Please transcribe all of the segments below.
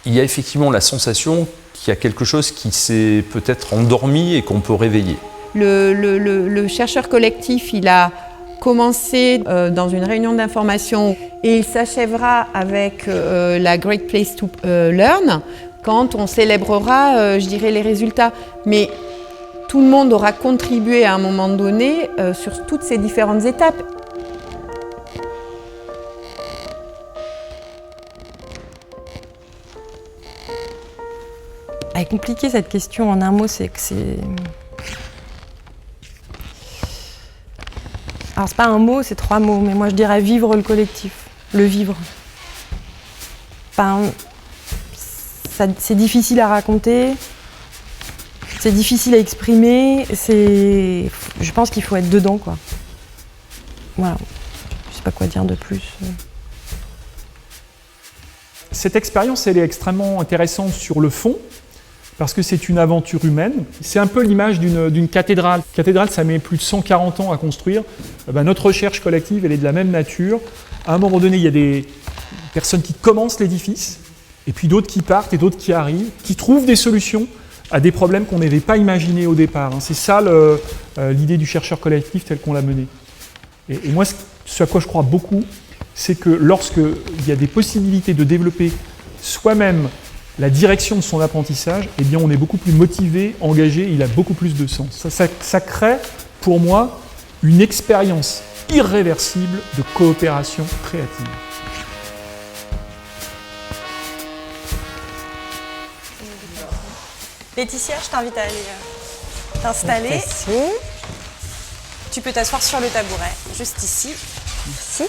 Il y a effectivement la sensation qu'il y a quelque chose qui s'est peut-être endormi et qu'on peut réveiller. Le chercheur collectif, il a commencé dans une réunion d'information et il s'achèvera avec la Great Place to Learn quand on célébrera, je dirais, les résultats. Mais tout le monde aura contribué à un moment donné sur toutes ces différentes étapes. Elle est compliquée cette question en un mot, c'est que c'est... Alors c'est pas un mot, c'est 3 mots, mais moi je dirais vivre le collectif, le vivre. Enfin, c'est difficile à raconter, c'est difficile à exprimer, je pense qu'il faut être dedans, quoi. Voilà, je sais pas quoi dire de plus. Cette expérience, elle est extrêmement intéressante sur le fond, parce que c'est une aventure humaine. C'est un peu l'image d'une cathédrale. Une cathédrale, ça met plus de 140 ans à construire. Notre recherche collective, elle est de la même nature. À un moment donné, il y a des personnes qui commencent l'édifice, et puis d'autres qui partent et d'autres qui arrivent, qui trouvent des solutions à des problèmes qu'on n'avait pas imaginés au départ. C'est ça l'idée du chercheur collectif tel qu'on l'a mené. Et moi, ce à quoi je crois beaucoup, c'est que lorsqu'il y a des possibilités de développer soi-même la direction de son apprentissage, eh bien on est beaucoup plus motivé, engagé, il a beaucoup plus de sens. Ça crée, pour moi, une expérience irréversible de coopération créative. Laetitia, je t'invite à aller t'installer. Merci. Tu peux t'asseoir sur le tabouret, juste ici. Merci.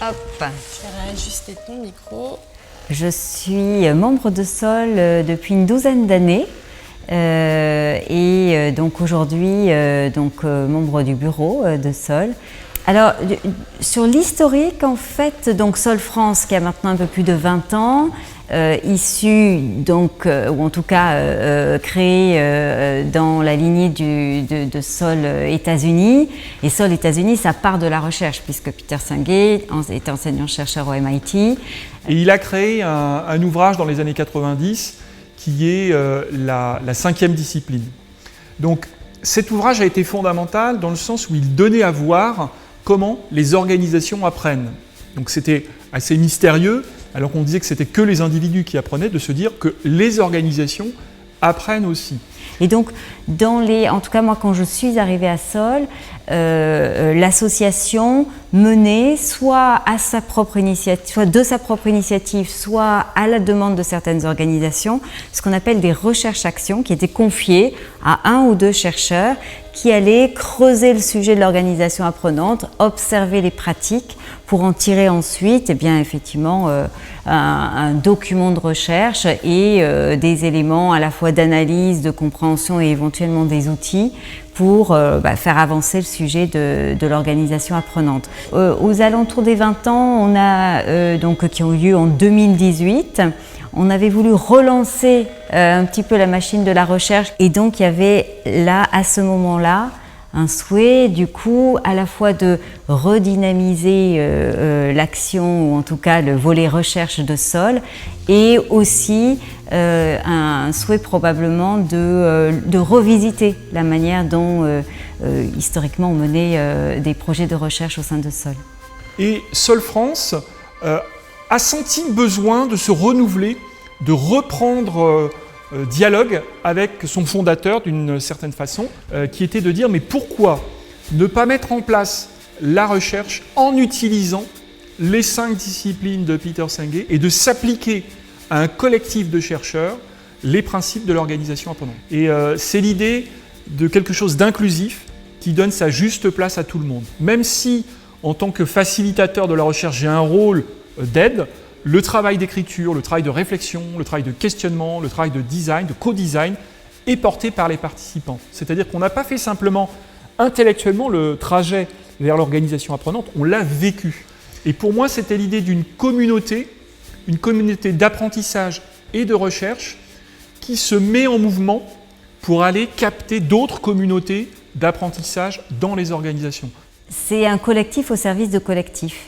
Hop. Je vais réajuster ton micro. Je suis membre de Sol depuis une douzaine d'années et donc aujourd'hui membre du bureau de Sol. Alors sur l'historique en fait, donc Sol France qui a maintenant un peu plus de 20 ans, issu donc ou en tout cas créé dans la lignée de Sol États-Unis, et Sol États-Unis ça part de la recherche puisque Peter Senge est enseignant-chercheur au MIT. Et il a créé un ouvrage dans les années 90 qui est la 5e discipline. Donc cet ouvrage a été fondamental dans le sens où il donnait à voir comment les organisations apprennent. Donc c'était assez mystérieux, alors qu'on disait que c'était que les individus qui apprenaient, de se dire que les organisations apprennent aussi. Et donc, en tout cas moi quand je suis arrivée à Sol, l'association menait soit à sa propre initiative, soit de sa propre initiative, soit à la demande de certaines organisations, ce qu'on appelle des recherches-actions qui étaient confiées à 1 ou 2 chercheurs qui allaient creuser le sujet de l'organisation apprenante, observer les pratiques pour en tirer ensuite effectivement un document de recherche et des éléments à la fois d'analyse, de compréhension et éventuellement des outils pour faire avancer le sujet de l'organisation apprenante. Aux alentours des 20 ans, on a qui ont eu lieu en 2018, on avait voulu relancer un petit peu la machine de la recherche et donc il y avait là, à ce moment-là, un souhait du coup à la fois de redynamiser l'action ou en tout cas le volet recherche de Sol et aussi un souhait probablement de revisiter la manière dont historiquement on menait des projets de recherche au sein de Sol. Et Sol France a senti le besoin de se renouveler, de reprendre dialogue avec son fondateur d'une certaine façon, qui était de dire mais pourquoi ne pas mettre en place la recherche en utilisant les 5 disciplines de Peter Senge et de s'appliquer à un collectif de chercheurs les principes de l'organisation apprenante. Et c'est l'idée de quelque chose d'inclusif qui donne sa juste place à tout le monde. Même si, en tant que facilitateur de la recherche, j'ai un rôle d'aide, le travail d'écriture, le travail de réflexion, le travail de questionnement, le travail de design, de co-design est porté par les participants. C'est-à-dire qu'on n'a pas fait simplement intellectuellement le trajet vers l'organisation apprenante, on l'a vécu. Et pour moi, c'était l'idée d'une communauté d'apprentissage et de recherche qui se met en mouvement pour aller capter d'autres communautés d'apprentissage dans les organisations. C'est un collectif au service de collectifs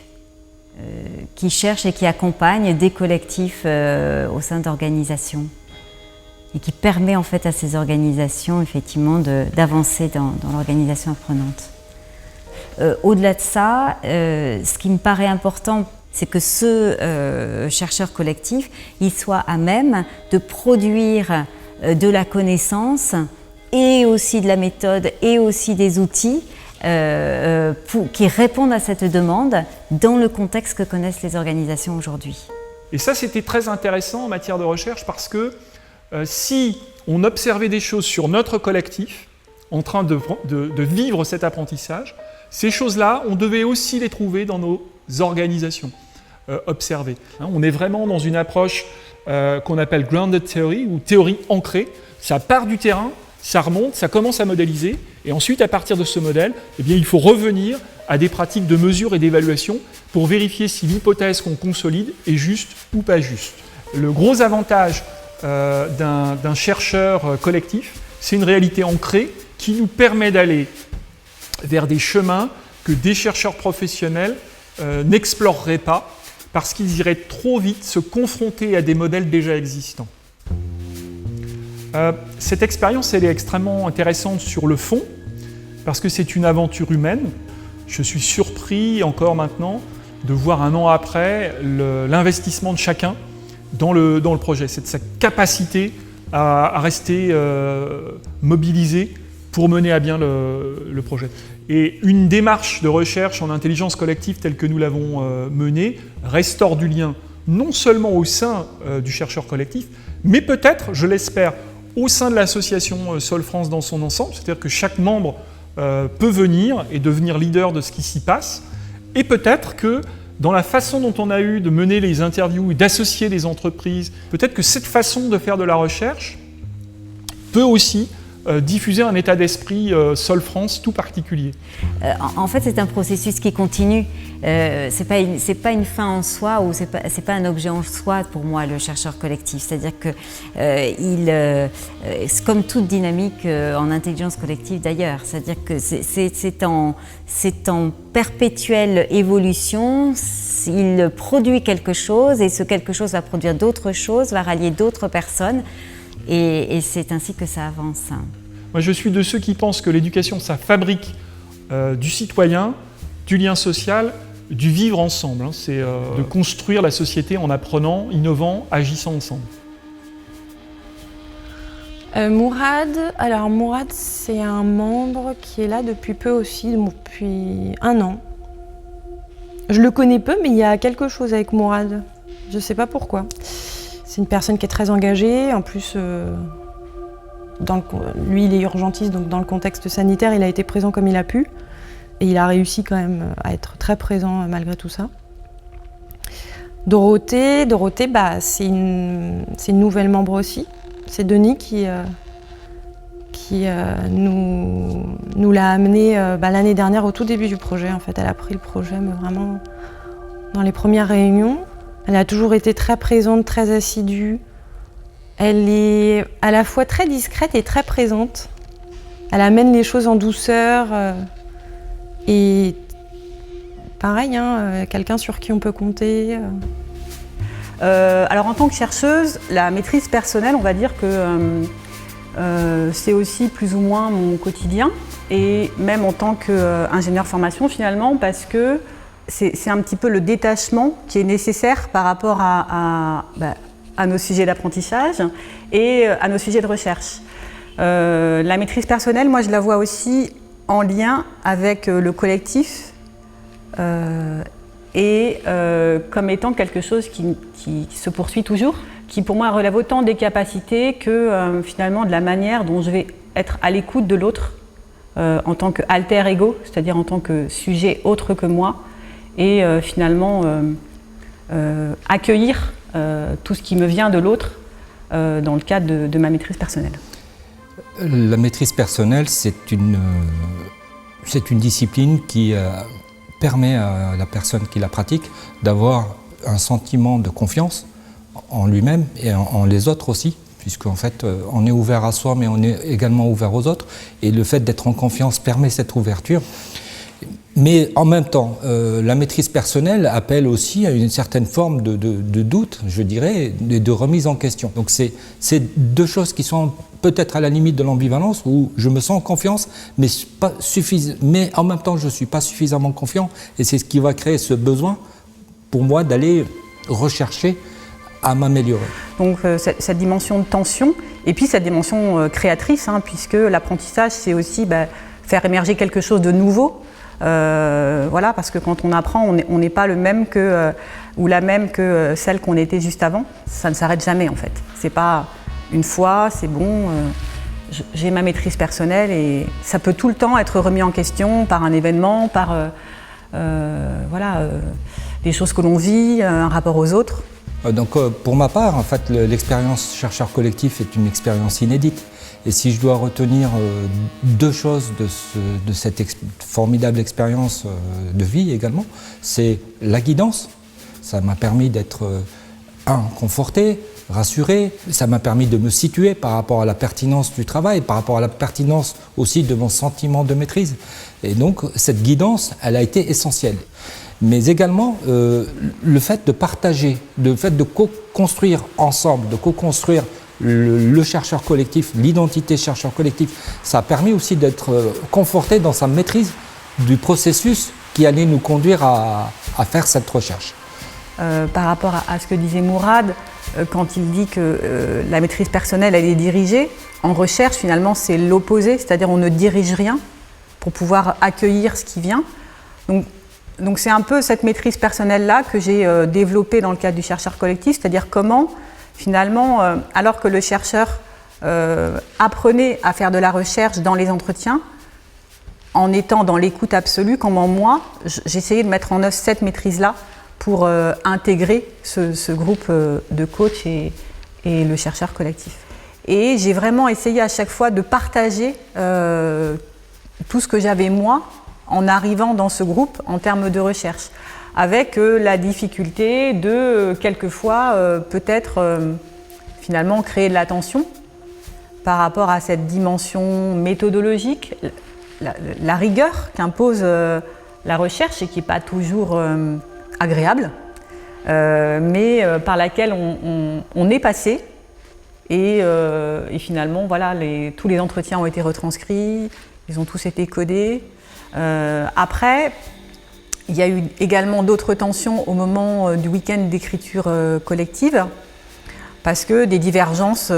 qui cherche et qui accompagne des collectifs au sein d'organisations et qui permet en fait à ces organisations effectivement d'avancer dans l'organisation apprenante. Au-delà de ça, ce qui me paraît important, c'est que ce chercheur collectif, il soit à même de produire de la connaissance et aussi de la méthode et aussi des outils qui répondent à cette demande dans le contexte que connaissent les organisations aujourd'hui. Et ça, c'était très intéressant en matière de recherche parce que si on observait des choses sur notre collectif en train de vivre cet apprentissage, ces choses-là, on devait aussi les trouver dans nos organisations observées. On est vraiment dans une approche qu'on appelle grounded theory, ou théorie ancrée. Ça part du terrain, ça remonte, ça commence à modéliser, et ensuite, à partir de ce modèle, eh bien, il faut revenir à des pratiques de mesure et d'évaluation pour vérifier si l'hypothèse qu'on consolide est juste ou pas juste. Le gros avantage d'un chercheur collectif, c'est une réalité ancrée qui nous permet d'aller vers des chemins que des chercheurs professionnels n'exploreraient pas parce qu'ils iraient trop vite se confronter à des modèles déjà existants. Cette expérience, elle est extrêmement intéressante sur le fond parce que c'est une aventure humaine. Je suis surpris encore maintenant de voir un an après l'investissement de chacun dans le projet. C'est de sa capacité à rester mobilisé pour mener à bien le projet. Et une démarche de recherche en intelligence collective telle que nous l'avons menée restaure du lien non seulement au sein du chercheur collectif, mais peut-être, je l'espère, au sein de l'association Solfrance dans son ensemble, c'est-à-dire que chaque membre peut venir et devenir leader de ce qui s'y passe, et peut-être que dans la façon dont on a eu de mener les interviews et d'associer les entreprises, peut-être que cette façon de faire de la recherche peut aussi diffuser un état d'esprit Solfrance tout particulier. En fait, c'est un processus qui continue. C'est pas une fin en soi ou c'est pas un objet en soi pour moi, le chercheur collectif. C'est-à-dire que c'est comme toute dynamique en intelligence collective d'ailleurs. C'est-à-dire que c'est en perpétuelle évolution. Il produit quelque chose et ce quelque chose va produire d'autres choses, va rallier d'autres personnes. Et c'est ainsi que ça avance. Moi, je suis de ceux qui pensent que l'éducation, ça fabrique du citoyen, du lien social, du vivre ensemble. C'est de construire la société en apprenant, innovant, agissant ensemble. Mourad, c'est un membre qui est là depuis peu aussi, depuis 1 an. Je le connais peu, mais il y a quelque chose avec Mourad. Je ne sais pas pourquoi. C'est une personne qui est très engagée, en plus, lui il est urgentiste, donc dans le contexte sanitaire, il a été présent comme il a pu, et il a réussi quand même à être très présent malgré tout ça. Dorothée, c'est une nouvelle membre aussi, c'est Denis qui nous l'a amenée l'année dernière au tout début du projet. En fait, elle a pris le projet, mais vraiment dans les premières réunions. Elle a toujours été très présente, très assidue. Elle est à la fois très discrète et très présente. Elle amène les choses en douceur. Et pareil, quelqu'un sur qui on peut compter. Alors en tant que chercheuse, la maîtrise personnelle, on va dire que c'est aussi plus ou moins mon quotidien. Et même en tant qu'ingénieur formation finalement, parce que c'est un petit peu le détachement qui est nécessaire par rapport à nos sujets d'apprentissage et à nos sujets de recherche. La maîtrise personnelle, moi je la vois aussi en lien avec le collectif et comme étant quelque chose qui se poursuit toujours, qui pour moi relève autant des capacités que finalement de la manière dont je vais être à l'écoute de l'autre en tant que alter ego, c'est-à-dire en tant que sujet autre que moi, et finalement accueillir tout ce qui me vient de l'autre dans le cadre de ma maîtrise personnelle. La maîtrise personnelle, c'est une discipline qui permet à la personne qui la pratique d'avoir un sentiment de confiance en lui-même et en les autres aussi, puisqu'en fait on est ouvert à soi mais on est également ouvert aux autres, et le fait d'être en confiance permet cette ouverture. Mais en même temps, la maîtrise personnelle appelle aussi à une certaine forme de doute, je dirais, de remise en question. Donc c'est deux choses qui sont peut-être à la limite de l'ambivalence, où je me sens en confiance, mais en même temps je ne suis pas suffisamment confiant, et c'est ce qui va créer ce besoin pour moi d'aller rechercher à m'améliorer. Donc cette dimension de tension, et puis cette dimension créatrice, puisque l'apprentissage, c'est aussi faire émerger quelque chose de nouveau. Voilà, parce que quand on apprend, on n'est pas le même ou la même que celle qu'on était juste avant. Ça ne s'arrête jamais en fait. C'est pas une fois, c'est bon, j'ai ma maîtrise personnelle, et ça peut tout le temps être remis en question par un événement, par des choses que l'on vit, un rapport aux autres. Donc pour ma part, en fait, l'expérience chercheur collectif est une expérience inédite. Et si je dois retenir deux choses de cette formidable expérience de vie également, c'est la guidance. Ça m'a permis d'être, conforté, rassuré. Ça m'a permis de me situer par rapport à la pertinence du travail, par rapport à la pertinence aussi de mon sentiment de maîtrise. Et donc cette guidance, elle a été essentielle. Mais également le fait de partager, le fait de co-construire ensemble, de co-construire le chercheur collectif, l'identité chercheur collectif, ça a permis aussi d'être conforté dans sa maîtrise du processus qui allait nous conduire à faire cette recherche. Par rapport à ce que disait Mourad, quand il dit que la maîtrise personnelle, elle est dirigée, en recherche, finalement, c'est l'opposé, c'est-à-dire on ne dirige rien pour pouvoir accueillir ce qui vient. Donc c'est un peu cette maîtrise personnelle-là que j'ai développée dans le cadre du chercheur collectif, c'est-à-dire comment, finalement, alors que le chercheur apprenait à faire de la recherche dans les entretiens, en étant dans l'écoute absolue, comment moi, j'essayais de mettre en œuvre cette maîtrise-là pour intégrer ce groupe de coachs et le chercheur collectif. Et j'ai vraiment essayé à chaque fois de partager tout ce que j'avais moi en arrivant dans ce groupe en termes de recherche, avec la difficulté de quelquefois peut-être finalement créer de la tension par rapport à cette dimension méthodologique, la rigueur qu'impose la recherche et qui n'est pas toujours agréable, mais par laquelle on est passé. Et finalement, voilà, tous les entretiens ont été retranscrits, ils ont tous été codés. Après, il y a eu également d'autres tensions au moment du week-end d'écriture collective, parce que des divergences,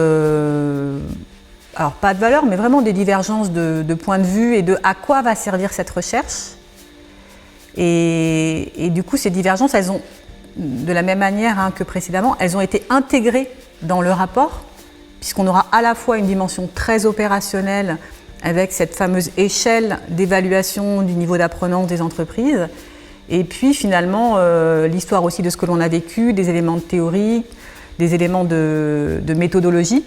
alors pas de valeur, mais vraiment des divergences de point de vue et de à quoi va servir cette recherche. Et du coup, ces divergences, elles ont, de la même manière que précédemment, elles ont été intégrées dans le rapport, puisqu'on aura à la fois une dimension très opérationnelle avec cette fameuse échelle d'évaluation du niveau d'apprenance des entreprises, et puis finalement l'histoire aussi de ce que l'on a vécu, des éléments de théorie, des éléments de méthodologie.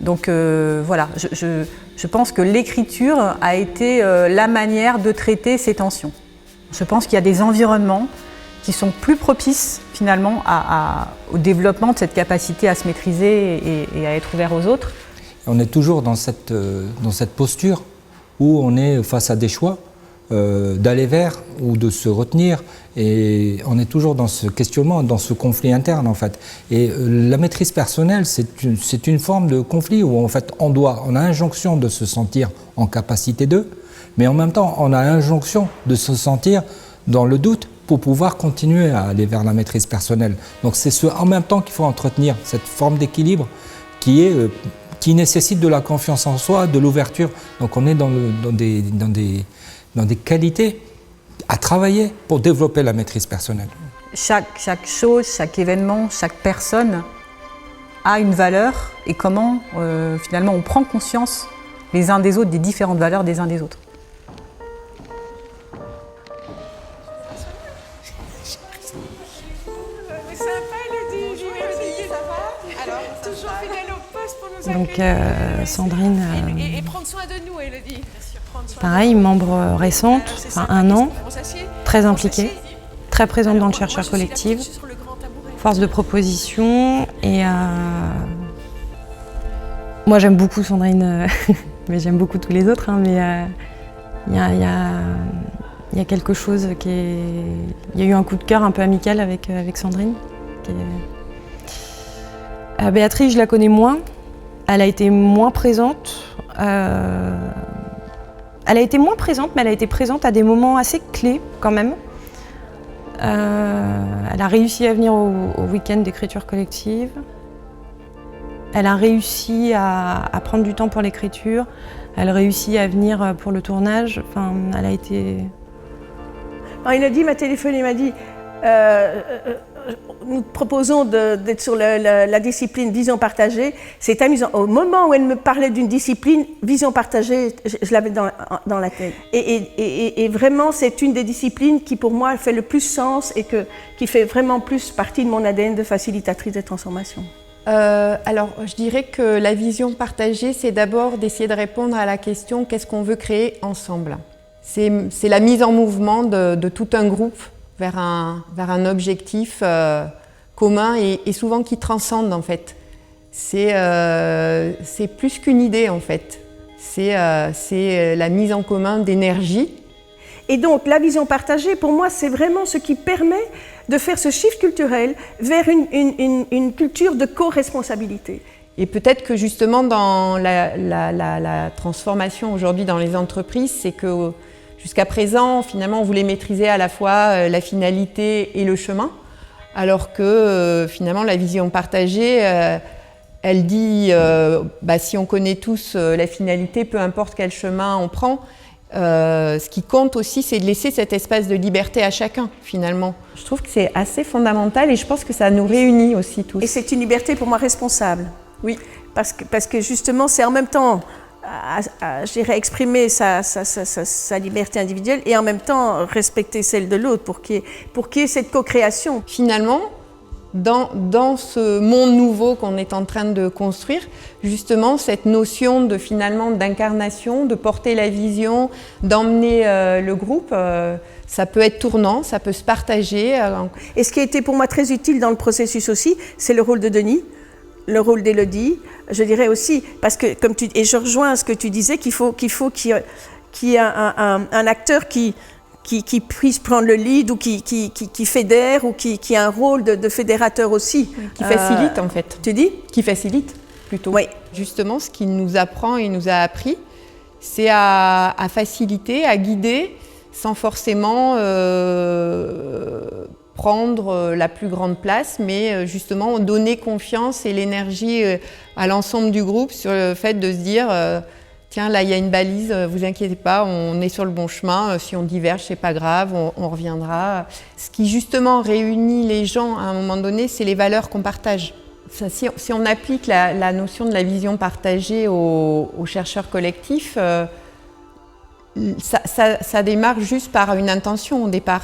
Donc voilà, je pense que l'écriture a été la manière de traiter ces tensions. Je pense qu'il y a des environnements qui sont plus propices finalement au développement de cette capacité à se maîtriser et à être ouvert aux autres. On est toujours dans cette posture où on est face à des choix, d'aller vers ou de se retenir, et on est toujours dans ce questionnement, dans ce conflit interne en fait. Et la maîtrise personnelle, c'est une forme de conflit où en fait on a injonction de se sentir en capacité de, mais en même temps on a injonction de se sentir dans le doute pour pouvoir continuer à aller vers la maîtrise personnelle. Donc c'est en même temps qu'il faut entretenir cette forme d'équilibre qui nécessite de la confiance en soi, de l'ouverture. Donc on est dans des qualités à travailler pour développer la maîtrise personnelle. Chaque chose, chaque événement, chaque personne a une valeur, et comment finalement on prend conscience les uns des autres, des différentes valeurs des uns des autres. Donc Sandrine, pareil, membre récente, enfin 1 an, très impliquée, très présente dans le chercheur collectif, force de proposition. Et moi j'aime beaucoup Sandrine, mais j'aime beaucoup tous les autres, mais il y a Il y a quelque chose il y a eu un coup de cœur un peu amical avec Sandrine. Béatrice, je la connais moins. Elle a été moins présente. Elle a été moins présente, mais elle a été présente à des moments assez clés quand même. Elle a réussi à venir au week-end d'écriture collective. Elle a réussi à prendre du temps pour l'écriture. Elle réussit à venir pour le tournage. Enfin, elle a été... Il m'a téléphoné, il m'a dit nous te proposons d'être sur la discipline vision partagée. C'est amusant. Au moment où elle me parlait d'une discipline vision partagée, je l'avais dans la tête. Et vraiment, c'est une des disciplines qui, pour moi, fait le plus sens et qui fait vraiment plus partie de mon ADN de facilitatrice de transformation. Alors, je dirais que la vision partagée, c'est d'abord d'essayer de répondre à la question « qu'est-ce qu'on veut créer ensemble ?» C'est la mise en mouvement de tout un groupe vers un objectif commun et souvent qui transcende en fait. C'est plus qu'une idée en fait. C'est la mise en commun d'énergie. Et donc la vision partagée, pour moi, c'est vraiment ce qui permet de faire ce shift culturel vers une culture de co-responsabilité. Et peut-être que justement dans la transformation aujourd'hui dans les entreprises, c'est que jusqu'à présent, finalement, on voulait maîtriser à la fois la finalité et le chemin, alors que finalement, la vision partagée, elle dit si on connaît tous la finalité, peu importe quel chemin on prend, ce qui compte aussi, c'est de laisser cet espace de liberté à chacun, finalement. Je trouve que c'est assez fondamental et je pense que ça nous réunit aussi tous. Et c'est une liberté pour moi responsable. Oui. Parce que justement, c'est en même temps... je dirais exprimer sa liberté individuelle et en même temps respecter celle de l'autre pour qu'il y ait cette co-création. Finalement, dans ce monde nouveau qu'on est en train de construire, justement cette notion d'incarnation, de porter la vision, d'emmener le groupe, ça peut être tournant, ça peut se partager. Et ce qui a été pour moi très utile dans le processus aussi, c'est le rôle de Denis. Le rôle d'Élodie, je dirais aussi, parce que et je rejoins ce que tu disais, qu'il faut qu'il y ait un acteur qui puisse prendre le lead ou qui fédère ou qui a un rôle de fédérateur aussi. Qui facilite en fait. Tu dis ? Qui facilite plutôt. Oui. Justement, ce qu'il nous apprend et nous a appris, c'est à faciliter, à guider, sans forcément prendre la plus grande place, mais justement donner confiance et l'énergie à l'ensemble du groupe sur le fait de se dire tiens, là il y a une balise, vous inquiétez pas, on est sur le bon chemin, si on diverge c'est pas grave, on reviendra. Ce qui justement réunit les gens à un moment donné, c'est les valeurs qu'on partage. Si on applique la notion de la vision partagée aux chercheurs collectifs, ça démarre juste par une intention au départ.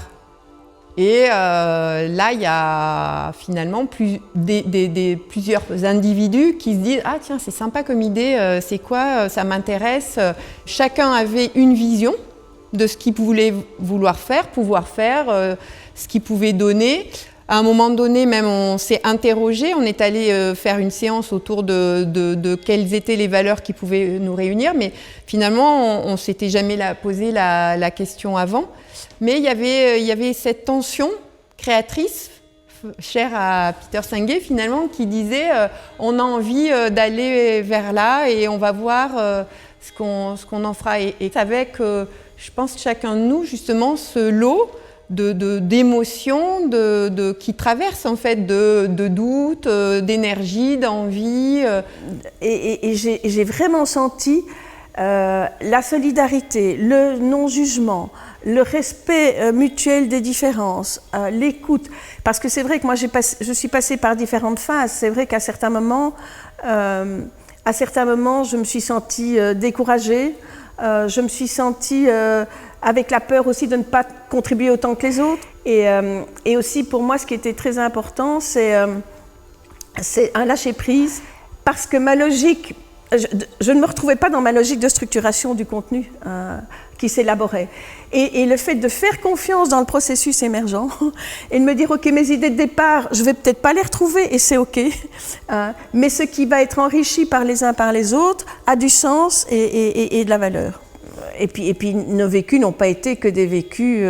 Et là, il y a finalement plusieurs individus qui se disent « Ah tiens, c'est sympa comme idée, c'est quoi, ça m'intéresse ». Chacun avait une vision de ce qu'il voulait pouvoir faire, ce qu'il pouvait donner. À un moment donné, même, on s'est interrogé, on est allé faire une séance autour de quelles étaient les valeurs qui pouvaient nous réunir, mais finalement, on ne s'était jamais posé la question avant. Mais il y avait cette tension créatrice, chère à Peter Senge finalement, qui disait on a envie d'aller vers là et on va voir ce qu'on en fera. Et avec, je pense, chacun de nous, justement, ce lot d'émotions qui traversent en fait de doutes, d'énergie, d'envie. Et j'ai vraiment senti la solidarité, le non-jugement, le respect mutuel des différences, l'écoute. Parce que c'est vrai que moi je suis passée par différentes phases. C'est vrai qu'à certains moments, je me suis sentie découragée. Je me suis sentie avec la peur aussi de ne pas contribuer autant que les autres. Et aussi pour moi, ce qui était très important, c'est un lâcher-prise. Parce que ma logique, je ne me retrouvais pas dans ma logique de structuration du contenu qui s'élaborait. Et le fait de faire confiance dans le processus émergent et de me dire, OK, mes idées de départ, je ne vais peut-être pas les retrouver et c'est OK, mais ce qui va être enrichi par les uns par les autres a du sens et de la valeur. et puis nos vécus n'ont pas été que des vécus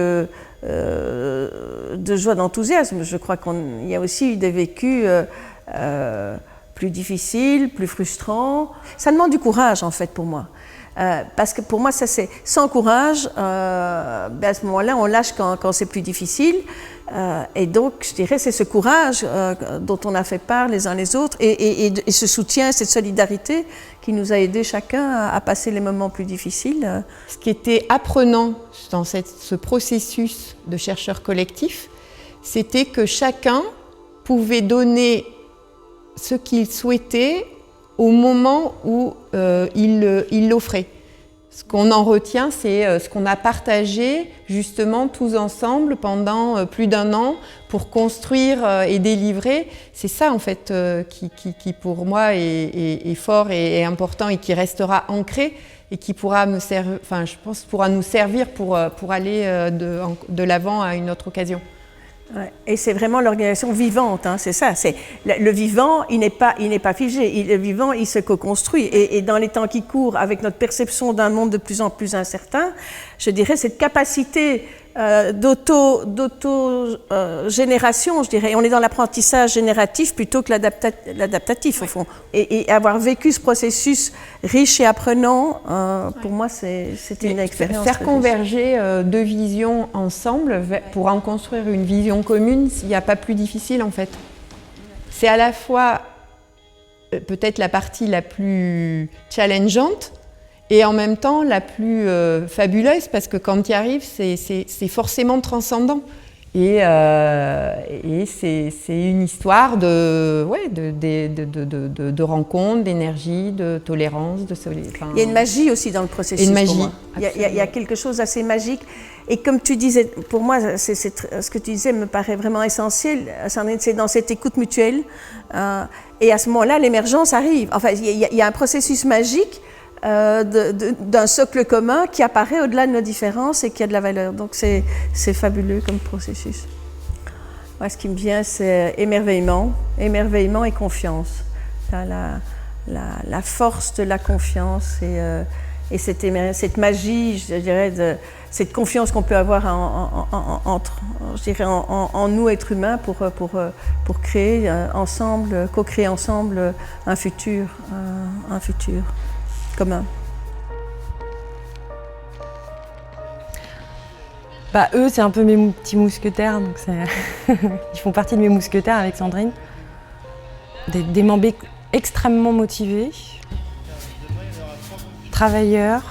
de joie, d'enthousiasme. Je crois qu'il y a aussi eu des vécus plus difficiles, plus frustrants. Ça demande du courage en fait pour moi. Parce que pour moi, ça c'est sans courage, à ce moment-là, on lâche quand c'est plus difficile. Et donc, je dirais, c'est ce courage dont on a fait part les uns les autres et ce soutien, cette solidarité qui nous a aidés chacun à passer les moments plus difficiles. Ce qui était apprenant dans ce processus de chercheurs collectifs, c'était que chacun pouvait donner ce qu'il souhaitait au moment où il l'offrait. Ce qu'on en retient, c'est ce qu'on a partagé justement tous ensemble pendant plus d'1 an pour construire et délivrer. C'est ça en fait qui pour moi est fort et important et qui restera ancré et qui pourra me servir, enfin je pense pourra nous servir pour aller de l'avant à une autre occasion. Ouais. Et c'est vraiment l'organisation vivante, hein, c'est ça. C'est le vivant, il n'est pas figé. Le vivant, il se co-construit. Et dans les temps qui courent, avec notre perception d'un monde de plus en plus incertain, je dirais cette capacité d'auto-génération, je dirais. On est dans l'apprentissage génératif plutôt que l'adaptatif, au fond. Et avoir vécu ce processus riche et apprenant, pour moi, c'était une expérience. Faire converger 2 visions ensemble pour en construire une vision commune, il n'y a pas plus difficile, en fait. C'est à la fois peut-être la partie la plus challengeante, et en même temps la plus fabuleuse, parce que quand tu y arrives, c'est forcément transcendant. Et c'est une histoire de rencontres, d'énergie, de tolérance, de solidarité. Il y a une magie aussi dans le processus. Une magie. Pour moi. Il y a quelque chose d'assez magique. Et comme tu disais, pour moi, ce que tu disais me paraît vraiment essentiel, c'est dans cette écoute mutuelle. Et à ce moment-là, l'émergence arrive. Enfin, il y a un processus magique d'un socle commun qui apparaît au-delà de nos différences et qui a de la valeur. Donc c'est fabuleux comme processus. Moi, ce qui me vient, c'est émerveillement et confiance. La force de la confiance et cette magie, je dirais, cette confiance qu'on peut avoir en nous, êtres humains, pour créer ensemble, co-créer ensemble un futur commun. Eux, c'est un peu mes petits mousquetaires, donc ils font partie de mes mousquetaires avec Sandrine. Des membres extrêmement motivés, travailleurs,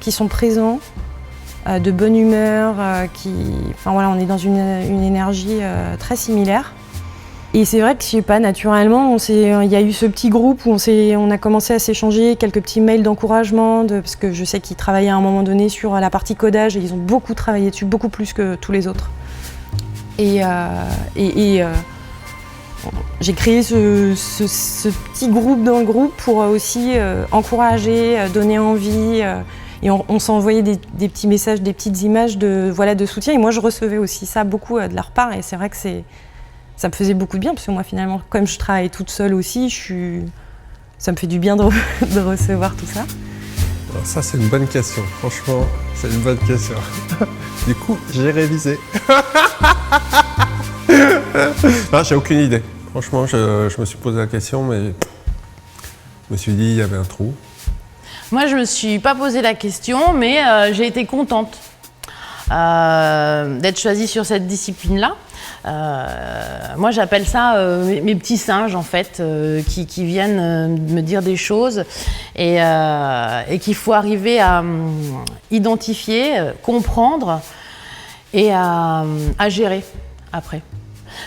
qui sont présents, de bonne humeur, on est dans une énergie très similaire. Et c'est vrai que, je sais pas, naturellement, il y a eu ce petit groupe où on a commencé à s'échanger quelques petits mails d'encouragement, parce que je sais qu'ils travaillaient à un moment donné sur la partie codage et ils ont beaucoup travaillé dessus, beaucoup plus que tous les autres. Et j'ai créé ce petit groupe dans le groupe pour aussi encourager, donner envie. Et on s'envoyait des petits messages, des petites images de soutien. Et moi, je recevais aussi ça beaucoup de leur part. Et c'est vrai que ça me faisait beaucoup de bien, parce que moi, finalement, comme je travaille toute seule aussi, ça me fait du bien de recevoir tout ça. Alors ça, c'est une bonne question. Franchement, c'est une bonne question. Du coup, j'ai révisé. Non, j'ai aucune idée. Franchement, je me suis posé la question, mais je me suis dit, il y avait un trou. Moi, je me suis pas posé la question, mais j'ai été contente d'être choisie sur cette discipline-là. Moi, j'appelle ça mes petits singes, en fait, qui viennent me dire des choses et qu'il faut arriver à identifier, comprendre et à gérer après.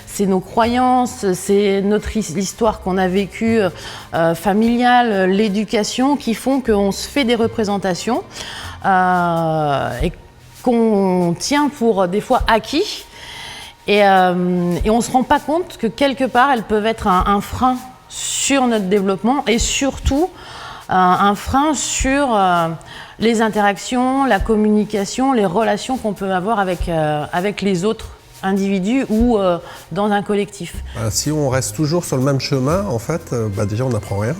C'est nos croyances, c'est l'histoire qu'on a vécue familiale, l'éducation qui font qu'on se fait des représentations et qu'on tient pour des fois acquis. Et on ne se rend pas compte que quelque part, elles peuvent être un frein sur notre développement et surtout un frein sur les interactions, la communication, les relations qu'on peut avoir avec les autres individus ou dans un collectif. Si on reste toujours sur le même chemin, en fait, déjà on n'apprend rien.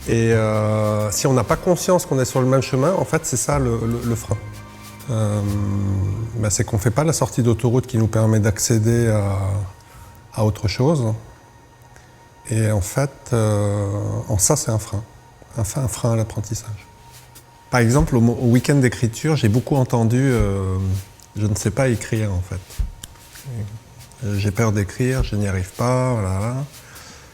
Et si on n'a pas conscience qu'on est sur le même chemin, en fait, c'est ça le frein. C'est qu'on ne fait pas la sortie d'autoroute qui nous permet d'accéder à autre chose. Et en fait, en ça, c'est un frein. Un frein à l'apprentissage. Par exemple, au week-end d'écriture, j'ai beaucoup entendu « je ne sais pas écrire » en fait. J'ai peur d'écrire, je n'y arrive pas, voilà.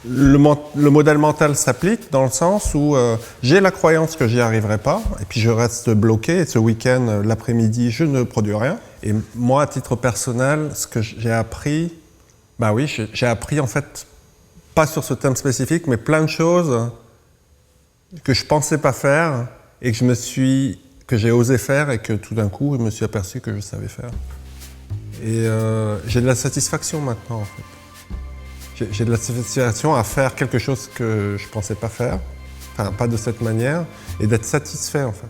Le modèle mental s'applique dans le sens où j'ai la croyance que j'y arriverai pas, et puis je reste bloqué, et ce week-end, l'après-midi, je ne produis rien. Et moi, à titre personnel, ce que j'ai appris, j'ai appris en fait, pas sur ce thème spécifique, mais plein de choses que je pensais pas faire, et que j'ai osé faire, et que tout d'un coup, je me suis aperçu que je savais faire. Et j'ai de la satisfaction maintenant, en fait. J'ai de la satisfaction à faire quelque chose que je pensais pas faire, enfin pas de cette manière, et d'être satisfait, en fait.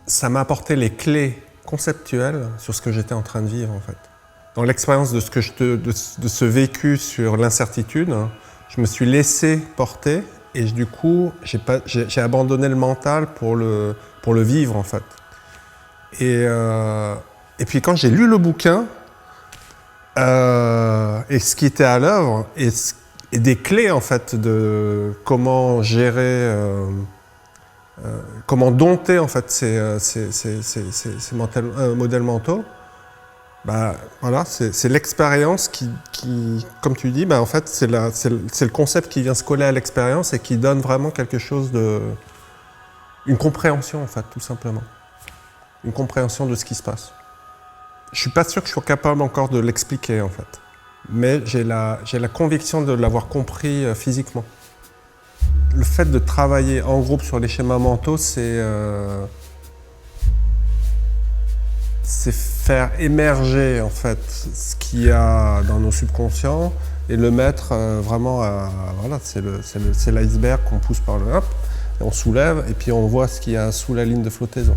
Ça m'a apporté les clés conceptuelles sur ce que j'étais en train de vivre, en fait. Dans l'expérience de ce vécu sur l'incertitude, je me suis laissé porter, et du coup, j'ai abandonné le mental pour le vivre, en fait. Et puis quand j'ai lu le bouquin, et ce qui était à l'œuvre, et des clés, en fait, de comment gérer, comment dompter, en fait, ces modèles mentaux, voilà, c'est l'expérience qui, comme tu dis, en fait, c'est le concept qui vient se coller à l'expérience et qui donne vraiment quelque chose une compréhension, en fait, tout simplement. Une compréhension de ce qui se passe. Je suis pas sûr que je sois capable encore de l'expliquer, en fait. Mais j'ai la conviction de l'avoir compris physiquement. Le fait de travailler en groupe sur les schémas mentaux, c'est faire émerger, en fait, ce qu'il y a dans nos subconscients et le mettre vraiment à... Voilà, c'est l'iceberg qu'on pousse par le hop, et on soulève, et puis on voit ce qu'il y a sous la ligne de flottaison.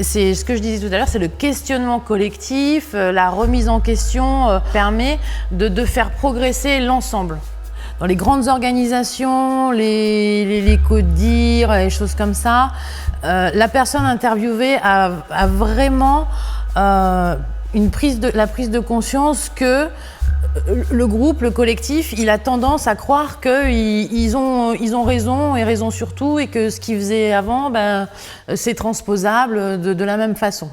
C'est ce que je disais tout à l'heure, c'est le questionnement collectif, la remise en question permet de faire progresser l'ensemble. Dans les grandes organisations, les CODIR, les choses comme ça, la personne interviewée a vraiment la prise de conscience que le groupe, le collectif, il a tendance à croire qu'ils ont raison et raison sur tout, et que ce qu'ils faisaient avant, c'est transposable de la même façon.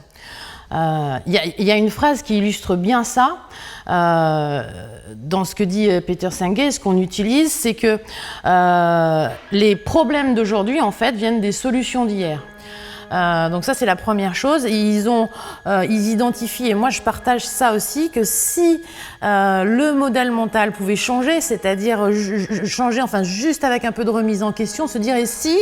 Il y a une phrase qui illustre bien ça, dans ce que dit Peter Senge. Ce qu'on utilise, c'est que les problèmes d'aujourd'hui, en fait, viennent des solutions d'hier. Donc ça, c'est la première chose. Ils identifient, et moi je partage ça aussi, que si le modèle mental pouvait changer, c'est-à-dire changer, enfin juste avec un peu de remise en question, se dire, et si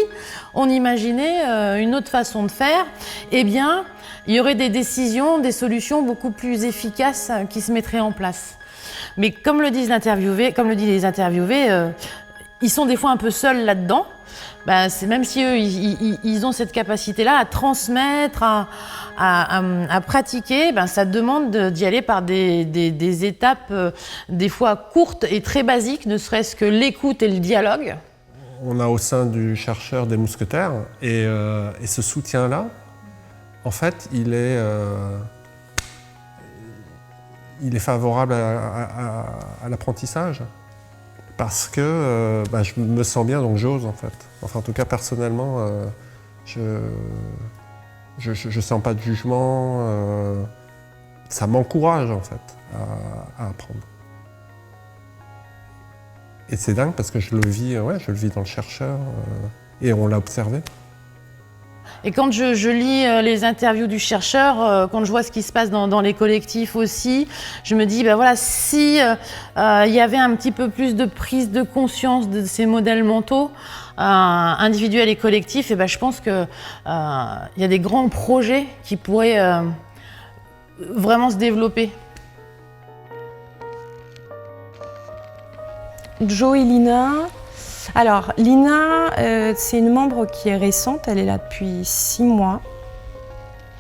on imaginait une autre façon de faire, eh bien, il y aurait des décisions, des solutions beaucoup plus efficaces qui se mettraient en place. Mais comme le disent les interviewés, ils sont des fois un peu seuls là-dedans. Même si eux, ils ont cette capacité-là à transmettre, à pratiquer, ça demande d'y aller par des étapes des fois courtes et très basiques, ne serait-ce que l'écoute et le dialogue. On a au sein du chercheur des mousquetaires, et ce soutien-là, en fait, il est favorable à l'apprentissage. Parce que je me sens bien, donc j'ose, en fait. Enfin, en tout cas, personnellement, je sens pas de jugement. Ça m'encourage, en fait, à apprendre. Et c'est dingue parce que je le vis dans le chercheur, et on l'a observé. Et quand je lis les interviews du chercheur, quand je vois ce qui se passe dans les collectifs aussi, je me dis, si y avait un petit peu plus de prise de conscience de ces modèles mentaux, individuels et collectifs, je pense qu'il y a des grands projets qui pourraient vraiment se développer. Jo et Lina. Alors, Lina, c'est une membre qui est récente, elle est là depuis 6 mois.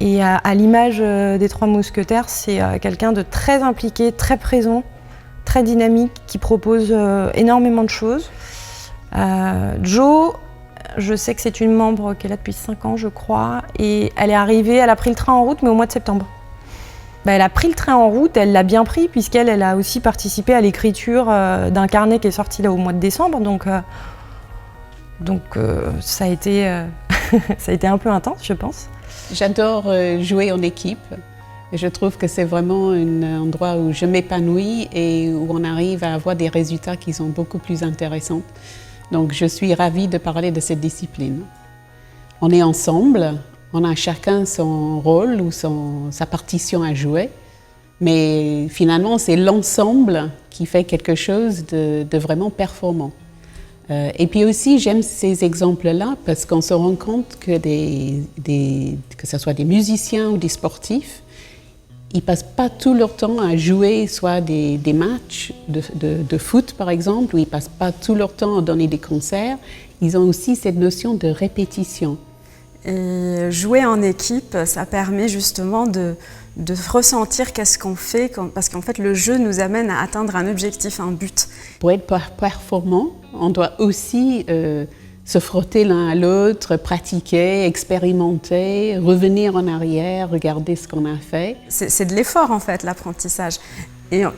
Et à l'image des 3 mousquetaires, c'est quelqu'un de très impliqué, très présent, très dynamique, qui propose énormément de choses. Jo, je sais que c'est une membre qui est là depuis 5 ans, je crois, et elle est arrivée, elle a pris le train en route, mais au mois de septembre. Elle a pris le train en route, elle l'a bien pris, puisqu'elle a aussi participé à l'écriture d'un carnet qui est sorti là au mois de décembre, donc ça a été, ça a été un peu intense, je pense. J'adore jouer en équipe. Je trouve que c'est vraiment un endroit où je m'épanouis et où on arrive à avoir des résultats qui sont beaucoup plus intéressants. Donc je suis ravie de parler de cette discipline. On est ensemble, on a chacun son rôle ou sa partition à jouer, mais finalement c'est l'ensemble qui fait quelque chose de vraiment performant. Et puis aussi, j'aime ces exemples-là parce qu'on se rend compte que que ce soit des musiciens ou des sportifs, ils ne passent pas tout leur temps à jouer soit des matchs de foot par exemple, ou ils ne passent pas tout leur temps à donner des concerts. Ils ont aussi cette notion de répétition. Et jouer en équipe, ça permet justement de ressentir qu'est-ce qu'on fait, parce qu'en fait le jeu nous amène à atteindre un objectif, un but. Pour être performant, on doit aussi se frotter l'un à l'autre, pratiquer, expérimenter, revenir en arrière, regarder ce qu'on a fait. C'est de l'effort en fait, l'apprentissage. Et en